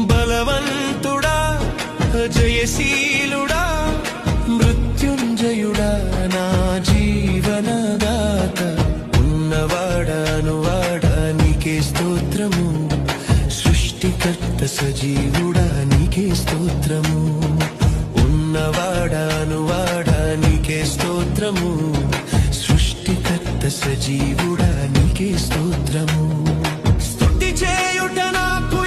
బలవంతుడా జయశీలుడా మృత్యుంజయుడా నా జీవనదాత ఉన్నవాడా నీకే స్తోత్రము సృష్టికర్త సజీవుడా నీకే స్తోత్రము ఉన్నవాడా నీకే స్తోత్రము సృష్టికర్త సజీవుడా నీకే స్తోత్రము స్తుతి చేయుట నాకు